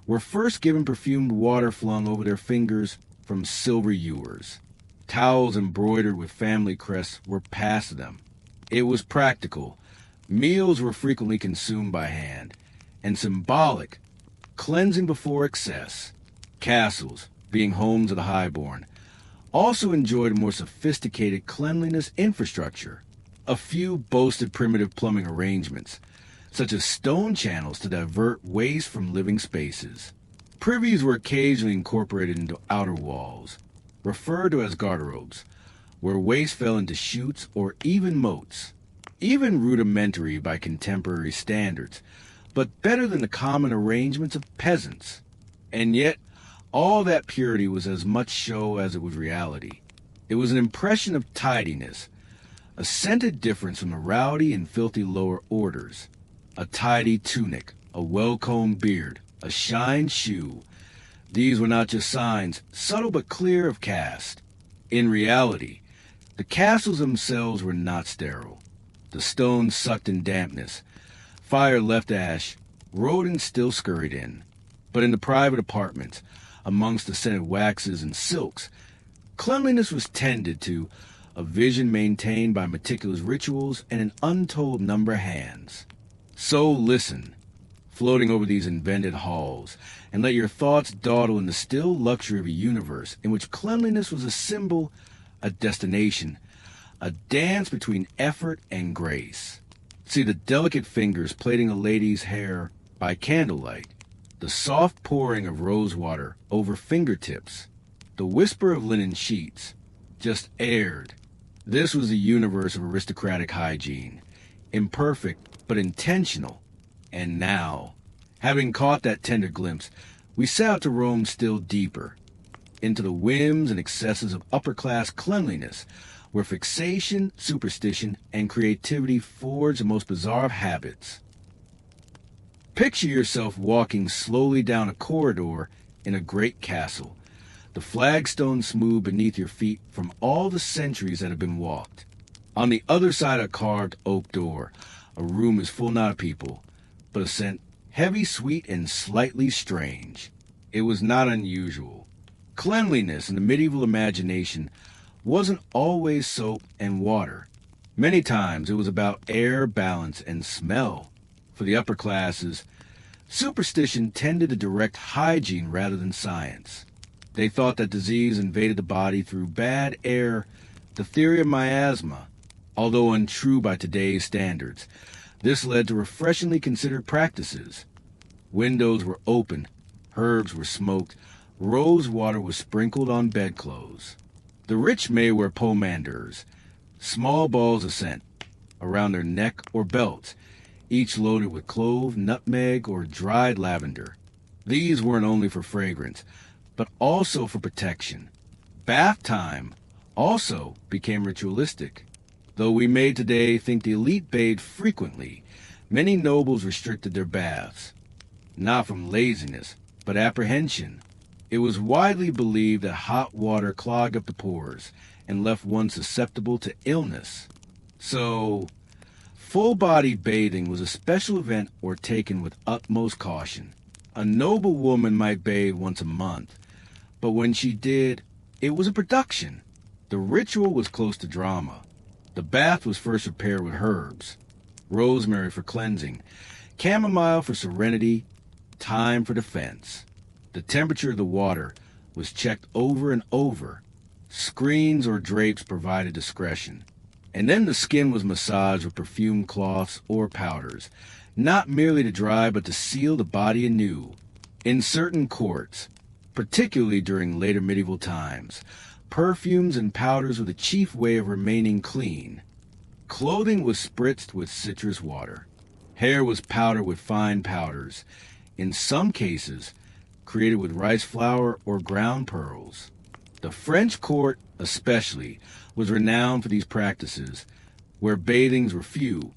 were first given perfumed water flung over their fingers from silver ewers. Towels embroidered with family crests were passed to them. It was practical. Meals were frequently consumed by hand, and symbolic, cleansing before excess. Castles, being homes of the highborn, also enjoyed a more sophisticated cleanliness infrastructure. A few boasted primitive plumbing arrangements, such as stone channels to divert waste from living spaces. Privies were occasionally incorporated into outer walls, referred to as garderobes, where waste fell into chutes or even moats. Even rudimentary by contemporary standards, but better than the common arrangements of peasants. And yet, all that purity was as much show as it was reality. It was an impression of tidiness, a scented difference from the rowdy and filthy lower orders. A tidy tunic, a well-combed beard, a shined shoe. These were not just signs, subtle but clear of caste. In reality, the castles themselves were not sterile. The stones sucked in dampness. Fire left ash. Rodents still scurried in. But in the private apartments, amongst the scented waxes and silks, cleanliness was tended to, a vision maintained by meticulous rituals and an untold number of hands. So listen, floating over these invented halls, and let your thoughts dawdle in the still luxury of a universe in which cleanliness was a symbol, a destination, a dance between effort and grace. See the delicate fingers plaiting a lady's hair by candlelight, the soft pouring of rose water over fingertips, the whisper of linen sheets, just aired. This was the universe of aristocratic hygiene, imperfect but intentional. And now, having caught that tender glimpse, we set out to roam still deeper, into the whims and excesses of upper-class cleanliness, where fixation, superstition, and creativity forge the most bizarre of habits. Picture yourself walking slowly down a corridor in a great castle, the flagstones smooth beneath your feet from all the centuries that have been walked. On the other side of a carved oak door, a room is full not of people, but a scent heavy, sweet, and slightly strange. It was not unusual. Cleanliness in the medieval imagination wasn't always soap and water. Many times it was about air, balance, and smell. For the upper classes, superstition tended to direct hygiene rather than science. They thought that disease invaded the body through bad air, the theory of miasma, although untrue by today's standards. This led to refreshingly considered practices. Windows were open, herbs were smoked, rose water was sprinkled on bedclothes. The rich may wear pomanders, small balls of scent, around their neck or belts, each loaded with clove, nutmeg, or dried lavender. These weren't only for fragrance, but also for protection. Bath time also became ritualistic. Though we may today think the elite bathed frequently, many nobles restricted their baths, not from laziness, but apprehension. It was widely believed that hot water clogged up the pores and left one susceptible to illness. So, full-body bathing was a special event or taken with utmost caution. A noble woman might bathe once a month, but when she did, it was a production. The ritual was close to drama. The bath was first prepared with herbs, rosemary for cleansing, chamomile for serenity, thyme for defense. The temperature of the water was checked over and over. Screens or drapes provided discretion. And then the skin was massaged with perfumed cloths or powders, not merely to dry but to seal the body anew. In certain courts, particularly during later medieval times, perfumes and powders were the chief way of remaining clean. Clothing was spritzed with citrus water. Hair was powdered with fine powders, in some cases created with rice flour or ground pearls. The French court, especially, was renowned for these practices, where bathings were few,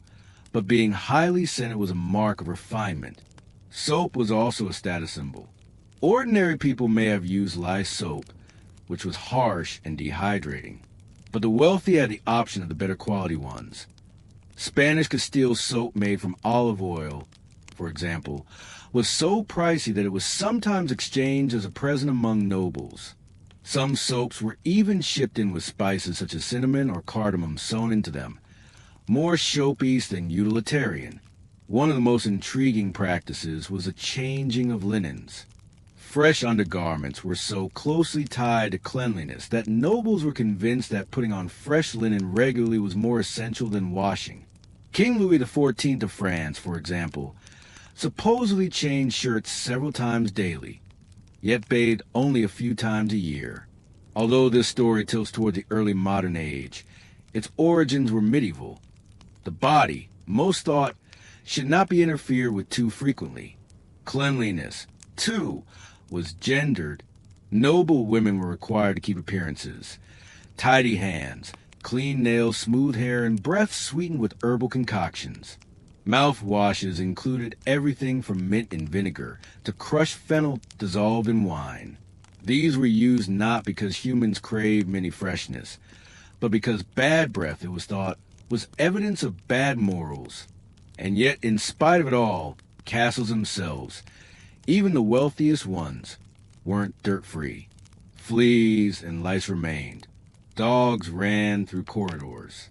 but being highly scented was a mark of refinement. Soap was also a status symbol. Ordinary people may have used lye soap, which was harsh and dehydrating, but the wealthy had the option of the better quality ones. Spanish Castile soap made from olive oil, for example, was so pricey that it was sometimes exchanged as a present among nobles. Some soaps were even shipped in with spices such as cinnamon or cardamom sewn into them, more showpiece than utilitarian. One of the most intriguing practices was the changing of linens. Fresh undergarments were so closely tied to cleanliness that nobles were convinced that putting on fresh linen regularly was more essential than washing. King Louis XIV of France, for example, supposedly changed shirts several times daily, yet bathed only a few times a year. Although this story tilts toward the early modern age, its origins were medieval. The body, most thought, should not be interfered with too frequently. Cleanliness, too, was gendered. Noble women were required to keep appearances. Tidy hands, clean nails, smooth hair, and breath sweetened with herbal concoctions. Mouthwashes included everything from mint and vinegar to crushed fennel dissolved in wine. These were used not because humans craved many freshness, but because bad breath, it was thought, was evidence of bad morals. And yet, in spite of it all, castles themselves, even the wealthiest ones, weren't dirt-free. Fleas and lice remained. Dogs ran through corridors.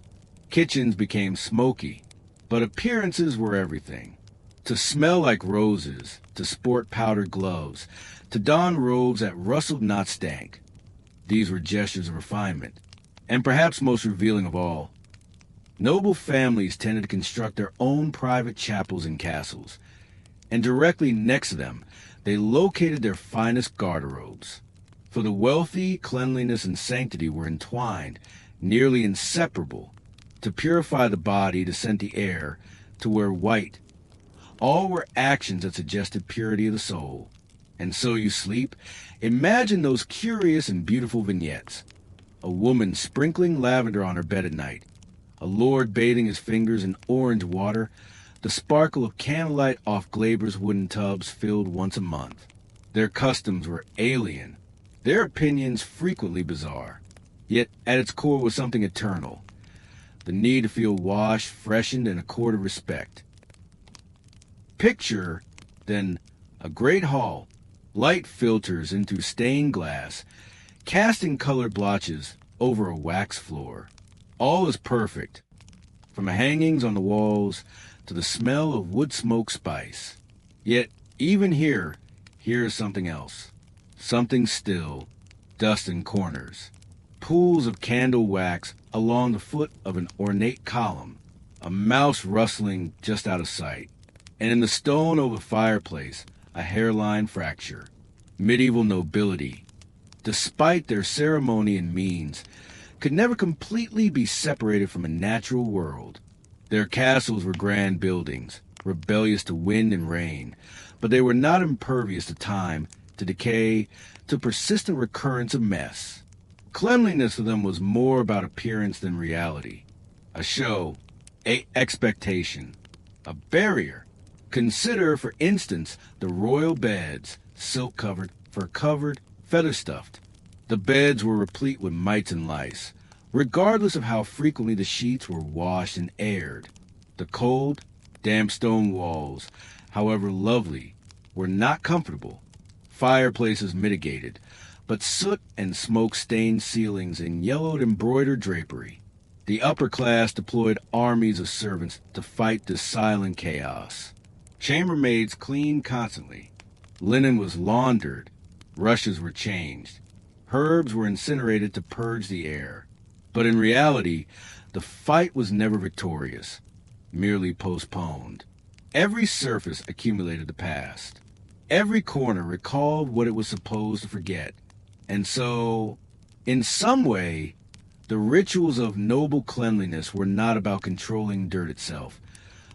Kitchens became smoky, but appearances were everything. To smell like roses, to sport powdered gloves, to don robes that rustled not stank. These were gestures of refinement, and perhaps most revealing of all. Noble families tended to construct their own private chapels and castles, and directly next to them, they located their finest garderobes. For the wealthy, cleanliness and sanctity were entwined, nearly inseparable. To purify the body, to scent the air, to wear white. All were actions that suggested purity of the soul. And so you sleep. Imagine those curious and beautiful vignettes. A woman sprinkling lavender on her bed at night. A lord bathing his fingers in orange water. the sparkle of candlelight off Glaber's wooden tubs filled once a month. Their customs were alien, their opinions frequently bizarre. Yet at its core was something eternal, the need to feel washed, freshened, and accorded respect. Picture, then, a great hall, light filters into stained glass, casting colored blotches over a wax floor. All is perfect, from hangings on the walls to the smell of wood smoke spice. Yet, even here is something else. Something still, dust in corners. Pools of candle wax along the foot of an ornate column, a mouse rustling just out of sight, and in the stone over the fireplace, a hairline fracture. Medieval nobility, despite their ceremony and means, could never completely be separated from a natural world. Their castles were grand buildings, rebellious to wind and rain, but they were not impervious to time, to decay, to persistent recurrence of mess. Cleanliness for them was more about appearance than reality. A show, a expectation, a barrier. Consider, for instance, the royal beds, silk-covered, fur-covered, feather-stuffed. The beds were replete with mites and lice, regardless of how frequently the sheets were washed and aired. The cold, damp stone walls, however lovely, were not comfortable. Fireplaces mitigated, but soot and smoke stained ceilings and yellowed embroidered drapery. The upper class deployed armies of servants to fight this silent chaos. Chambermaids cleaned constantly. Linen was laundered. Rushes were changed. Herbs were incinerated to purge the air. But in reality, the fight was never victorious, merely postponed. Every surface accumulated the past. Every corner recalled what it was supposed to forget. And so, in some way, the rituals of noble cleanliness were not about controlling dirt itself,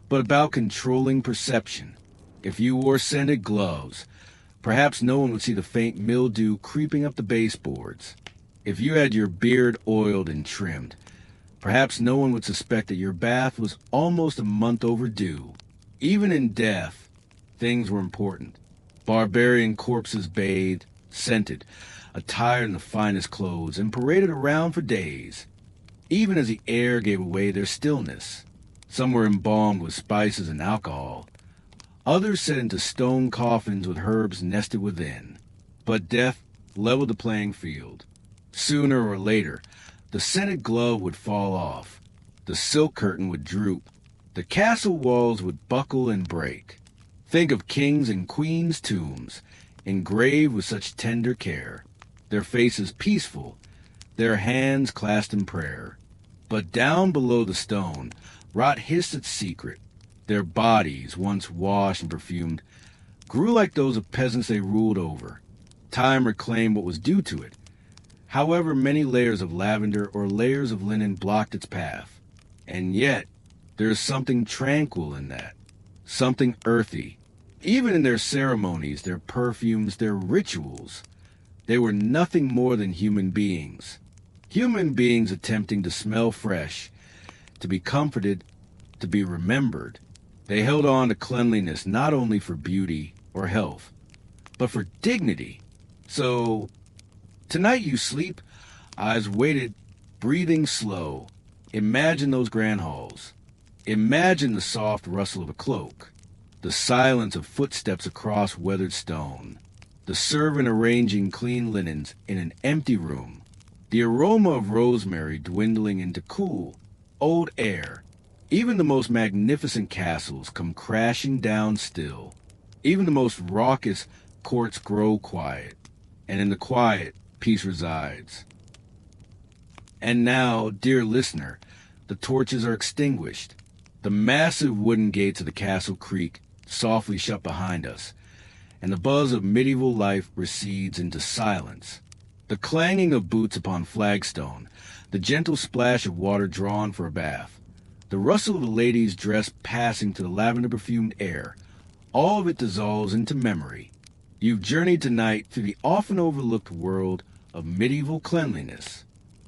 but about controlling perception. If you wore scented gloves, perhaps no one would see the faint mildew creeping up the baseboards. If you had your beard oiled and trimmed, perhaps no one would suspect that your bath was almost a month overdue. Even in death, things were important. Barbarian corpses bathed, scented, attired in the finest clothes, and paraded around for days, even as the air gave away their stillness. Some were embalmed with spices and alcohol, others set into stone coffins with herbs nested within. But death leveled the playing field. Sooner or later, the scented glove would fall off, the silk curtain would droop, the castle walls would buckle and break. Think of kings' and queens' tombs, engraved with such tender care, their faces peaceful, their hands clasped in prayer. But down below the stone, rot hissed its secret. Their bodies, once washed and perfumed, grew like those of peasants they ruled over. Time reclaimed what was due to it. However many layers of lavender or layers of linen blocked its path. And yet, there is something tranquil in that, something earthy. Even in their ceremonies, their perfumes, their rituals, they were nothing more than human beings. Human beings attempting to smell fresh, to be comforted, to be remembered. They held on to cleanliness not only for beauty or health, but for dignity. So, tonight you sleep, eyes weighted, breathing slow. Imagine those grand halls. Imagine the soft rustle of a cloak, the silence of footsteps across weathered stone, the servant arranging clean linens in an empty room, the aroma of rosemary dwindling into cool, old air. Even the most magnificent castles come crashing down still. Even the most raucous courts grow quiet, and in the quiet, peace resides. And now, dear listener, the torches are extinguished. The massive wooden gates of the castle creak, softly shut behind us, and the buzz of medieval life recedes into silence. The clanging of boots upon flagstone, the gentle splash of water drawn for a bath, the rustle of a lady's dress passing to the lavender-perfumed air, all of it dissolves into memory. You've journeyed tonight through the often overlooked world of medieval cleanliness.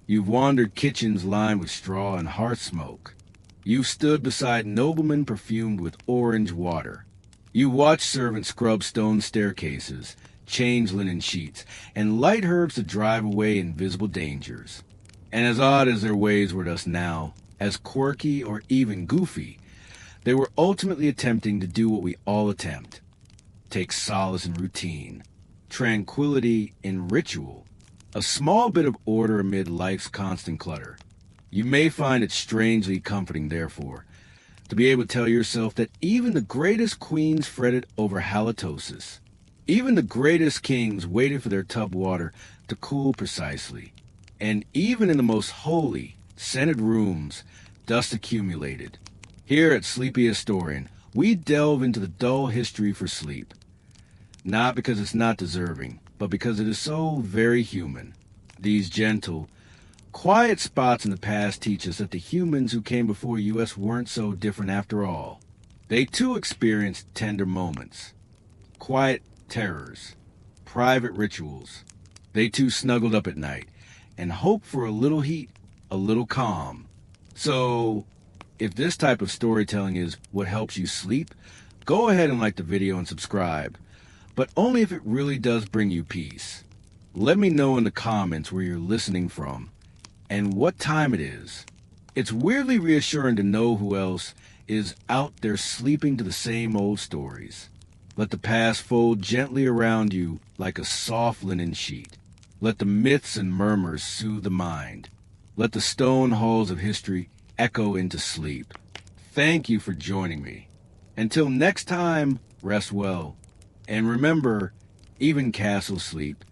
You've wandered kitchens lined with straw and hearth smoke. You stood beside noblemen perfumed with orange water. You watched servants scrub stone staircases, change linen sheets, and light herbs to drive away invisible dangers. And as odd as their ways were to us now, as quirky or even goofy, they were ultimately attempting to do what we all attempt: take solace in routine, tranquility in ritual, a small bit of order amid life's constant clutter. You may find it strangely comforting, therefore, to be able to tell yourself that even the greatest queens fretted over halitosis. Even the greatest kings waited for their tub water to cool precisely. And even in the most holy, scented rooms, dust accumulated. Here at Sleepy Historian, we delve into the dull history for sleep. Not because it's not deserving, but because it is so very human. These gentle, quiet spots in the past teach us that the humans who came before us weren't so different after all. They too experienced tender moments, quiet terrors, private rituals. They too snuggled up at night and hoped for a little heat, a little calm. So, if this type of storytelling is what helps you sleep, go ahead and like the video and subscribe, but only if it really does bring you peace. Let me know in the comments where you're listening from and what time it is. It's weirdly reassuring to know who else is out there sleeping to the same old stories. Let the past fold gently around you like a soft linen sheet. Let the myths and murmurs soothe the mind. Let the stone halls of history echo into sleep. Thank you for joining me. Until next time, rest well. And remember, even castles sleep.